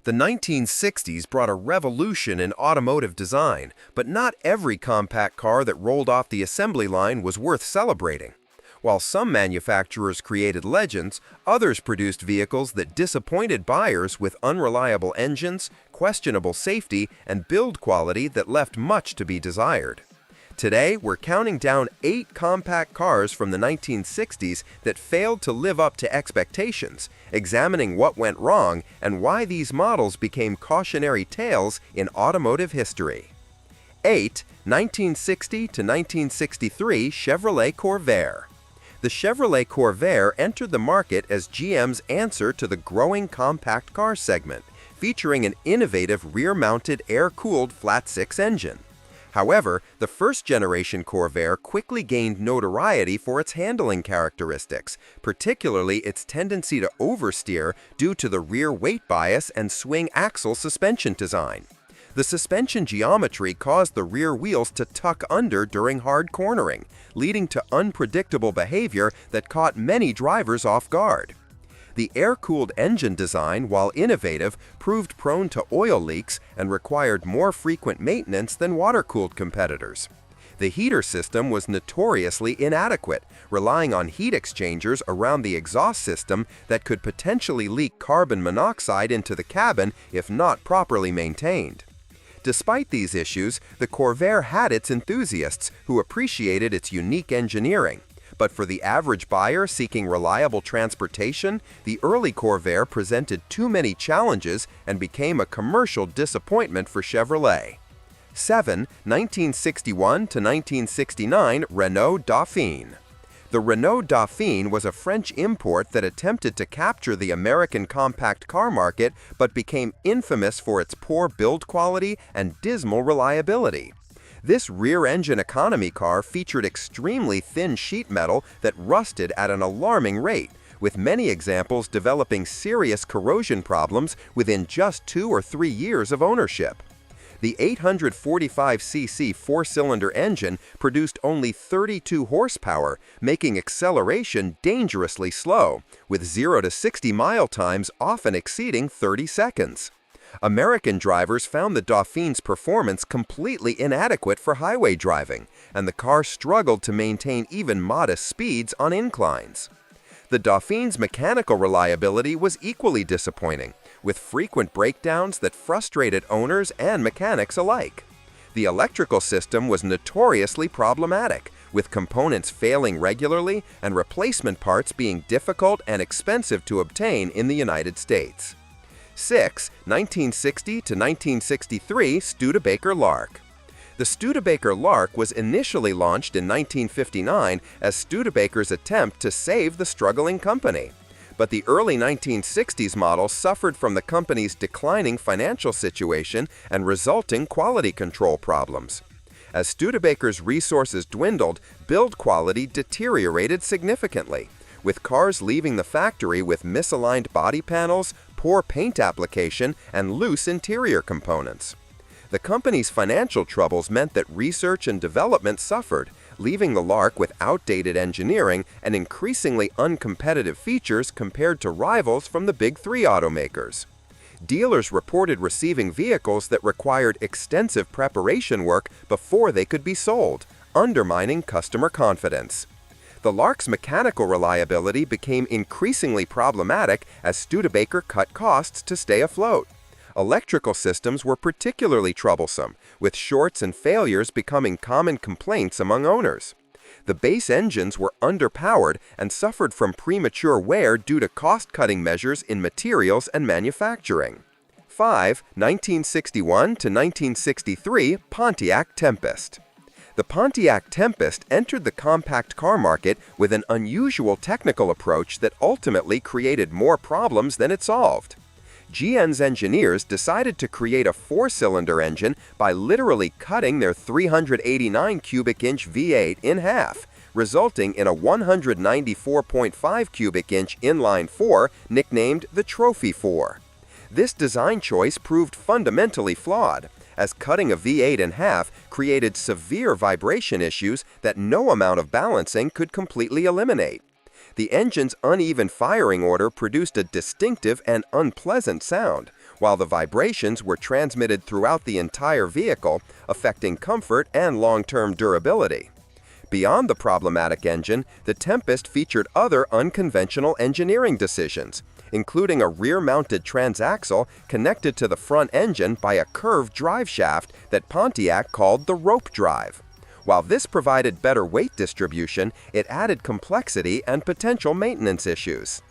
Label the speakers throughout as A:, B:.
A: The 1960s brought a revolution in automotive design, but not every compact car that rolled off the assembly line was worth celebrating. While some manufacturers created legends, others produced vehicles that disappointed buyers with unreliable engines, questionable safety, and build quality that left much to be desired. Today, we're counting down 8 compact cars from the 1960s that failed to live up to expectations, examining what went wrong and why these models became cautionary tales in automotive history. 8. 1960 to 1963 Chevrolet Corvair. The Chevrolet Corvair entered the market as GM's answer to the growing compact car segment, featuring an innovative rear-mounted air-cooled flat-six engine. However, the first-generation Corvair quickly gained notoriety for its handling characteristics, particularly its tendency to oversteer due to the rear weight bias and swing axle suspension design. The suspension geometry caused the rear wheels to tuck under during hard cornering, leading to unpredictable behavior that caught many drivers off guard. The air-cooled engine design, while innovative, proved prone to oil leaks and required more frequent maintenance than water-cooled competitors. The heater system was notoriously inadequate, relying on heat exchangers around the exhaust system that could potentially leak carbon monoxide into the cabin if not properly maintained. Despite these issues, the Corvair had its enthusiasts who appreciated its unique engineering. But for the average buyer seeking reliable transportation, the early Corvair presented too many challenges and became a commercial disappointment for Chevrolet. 7. 1961 to 1969 Renault Dauphine. The Renault Dauphine was a French import that attempted to capture the American compact car market but became infamous for its poor build quality and dismal reliability. This rear-engine economy car featured extremely thin sheet metal that rusted at an alarming rate, with many examples developing serious corrosion problems within just 2 or 3 years of ownership. The 845cc four-cylinder engine produced only 32 horsepower, making acceleration dangerously slow, with 0 to 60 mile times often exceeding 30 seconds. American drivers found the Dauphine's performance completely inadequate for highway driving, and the car struggled to maintain even modest speeds on inclines. The Dauphine's mechanical reliability was equally disappointing, with frequent breakdowns that frustrated owners and mechanics alike. The electrical system was notoriously problematic, with components failing regularly and replacement parts being difficult and expensive to obtain in the United States. 6. 1960 to 1963 Studebaker Lark. The Studebaker Lark was initially launched in 1959 as Studebaker's attempt to save the struggling company. But the early 1960s model suffered from the company's declining financial situation and resulting quality control problems. As Studebaker's resources dwindled, build quality deteriorated significantly, with cars leaving the factory with misaligned body panels, poor paint application, and loose interior components. The company's financial troubles meant that research and development suffered, leaving the Lark with outdated engineering and increasingly uncompetitive features compared to rivals from the Big Three automakers. Dealers reported receiving vehicles that required extensive preparation work before they could be sold, undermining customer confidence. The Lark's mechanical reliability became increasingly problematic as Studebaker cut costs to stay afloat. Electrical systems were particularly troublesome, with shorts and failures becoming common complaints among owners. The base engines were underpowered and suffered from premature wear due to cost-cutting measures in materials and manufacturing. 5. 1961 to 1963 Pontiac Tempest. The Pontiac Tempest entered the compact car market with an unusual technical approach that ultimately created more problems than it solved. GM's engineers decided to create a four-cylinder engine by literally cutting their 389 cubic inch V8 in half, resulting in a 194.5 cubic inch inline four nicknamed the Trophy 4. This design choice proved fundamentally flawed, as cutting a V8 in half created severe vibration issues that no amount of balancing could completely eliminate. The engine's uneven firing order produced a distinctive and unpleasant sound, while the vibrations were transmitted throughout the entire vehicle, affecting comfort and long-term durability. Beyond the problematic engine, the Tempest featured other unconventional engineering decisions, including a rear-mounted transaxle connected to the front engine by a curved drive shaft that Pontiac called the rope drive. While this provided better weight distribution, it added complexity and potential maintenance issues.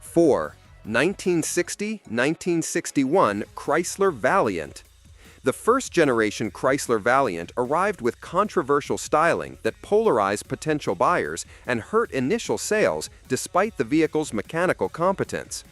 A: 4. 1960-1961 Chrysler Valiant. The first-generation Chrysler Valiant arrived with controversial styling that polarized potential buyers and hurt initial sales despite the vehicle's mechanical competence.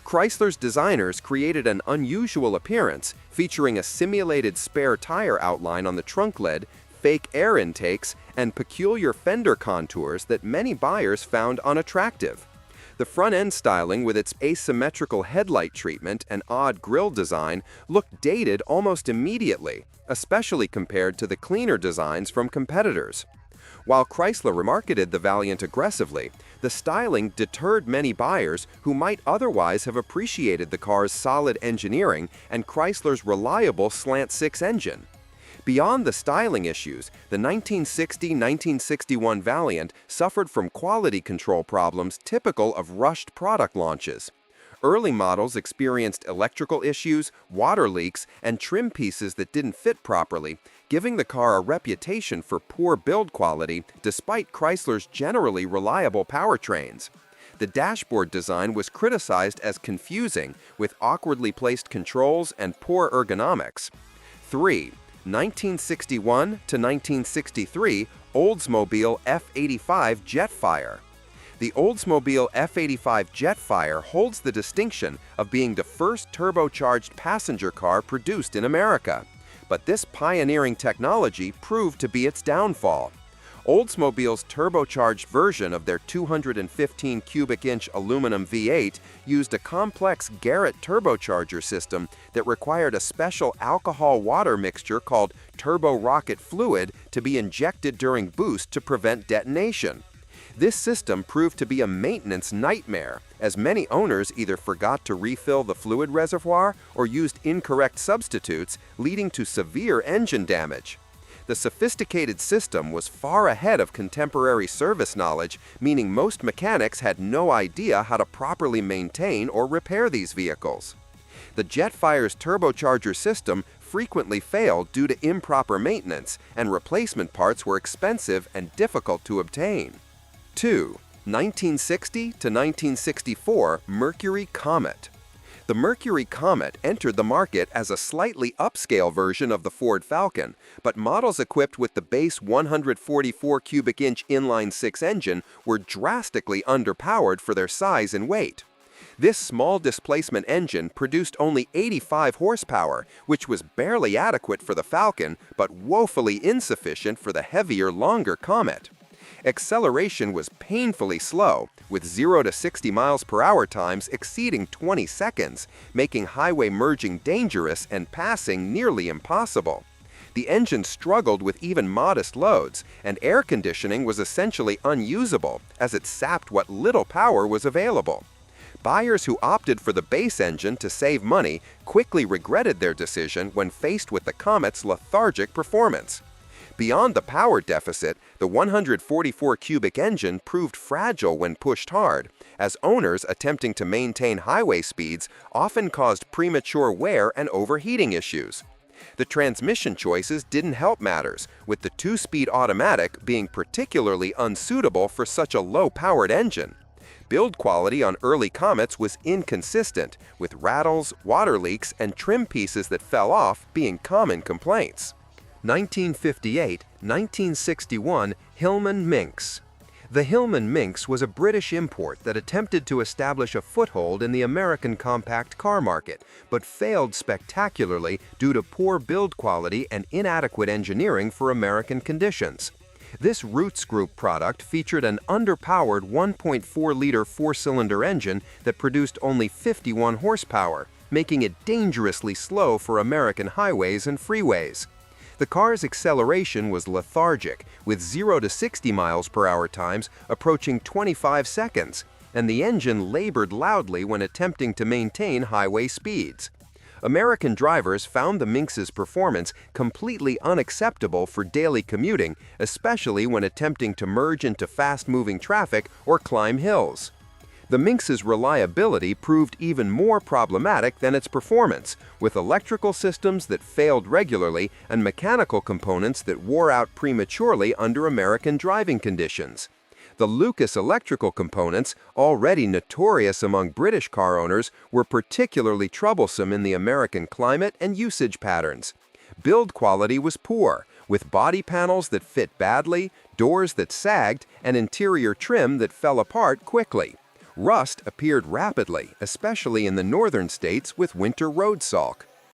A: Chrysler's designers created an unusual appearance, featuring a simulated spare tire outline on the trunk lid, fake air intakes, and peculiar fender contours that many buyers found unattractive. The front-end styling, with its asymmetrical headlight treatment and odd grille design, looked dated almost immediately, especially compared to the cleaner designs from competitors. While Chrysler remarketed the Valiant aggressively, the styling deterred many buyers who might otherwise have appreciated the car's solid engineering and Chrysler's reliable slant-six engine. Beyond the styling issues, the 1960-1961 Valiant suffered from quality control problems typical of rushed product launches. Early models experienced electrical issues, water leaks, and trim pieces that didn't fit properly, giving the car a reputation for poor build quality despite Chrysler's generally reliable powertrains. The dashboard design was criticized as confusing, with awkwardly placed controls and poor ergonomics. 3. 1961 to 1963 Oldsmobile F85 Jetfire. The Oldsmobile F85 Jetfire holds the distinction of being the first turbocharged passenger car produced in America, but this pioneering technology proved to be its downfall. Oldsmobile's turbocharged version of their 215 cubic inch aluminum V8 used a complex Garrett turbocharger system that required a special alcohol-water mixture called turbo rocket fluid to be injected during boost to prevent detonation. This system proved to be a maintenance nightmare, as many owners either forgot to refill the fluid reservoir or used incorrect substitutes, leading to severe engine damage. The sophisticated system was far ahead of contemporary service knowledge, meaning most mechanics had no idea how to properly maintain or repair these vehicles. The Jetfire's turbocharger system frequently failed due to improper maintenance, and replacement parts were expensive and difficult to obtain. 2. 1960 to 1964 Mercury Comet. The Mercury Comet entered the market as a slightly upscale version of the Ford Falcon, but models equipped with the base 144 cubic inch inline-six engine were drastically underpowered for their size and weight. This small displacement engine produced only 85 horsepower, which was barely adequate for the Falcon, but woefully insufficient for the heavier, longer Comet. Acceleration was painfully slow, with 0 to 60 miles per hour times exceeding 20 seconds, making highway merging dangerous and passing nearly impossible. The engine struggled with even modest loads, and air conditioning was essentially unusable as it sapped what little power was available. Buyers who opted for the base engine to save money quickly regretted their decision when faced with the Comet's lethargic performance. Beyond the power deficit, the 144 cubic engine proved fragile when pushed hard, as owners attempting to maintain highway speeds often caused premature wear and overheating issues. The transmission choices didn't help matters, with the two-speed automatic being particularly unsuitable for such a low-powered engine. Build quality on early Comets was inconsistent, with rattles, water leaks, and trim pieces that fell off being common complaints. 1958-1961 Hillman Minx. The Hillman Minx was a British import that attempted to establish a foothold in the American compact car market, but failed spectacularly due to poor build quality and inadequate engineering for American conditions. This Roots Group product featured an underpowered 1.4-liter four-cylinder engine that produced only 51 horsepower, making it dangerously slow for American highways and freeways. The car's acceleration was lethargic, with 0 to 60 miles per hour times approaching 25 seconds, and the engine labored loudly when attempting to maintain highway speeds. American drivers found the Minx's performance completely unacceptable for daily commuting, especially when attempting to merge into fast-moving traffic or climb hills. The Minx's reliability proved even more problematic than its performance, with electrical systems that failed regularly and mechanical components that wore out prematurely under American driving conditions. The Lucas electrical components, already notorious among British car owners, were particularly troublesome in the American climate and usage patterns. Build quality was poor, with body panels that fit badly, doors that sagged, and interior trim that fell apart quickly. Rust appeared rapidly, especially in the northern states with winter road sulk.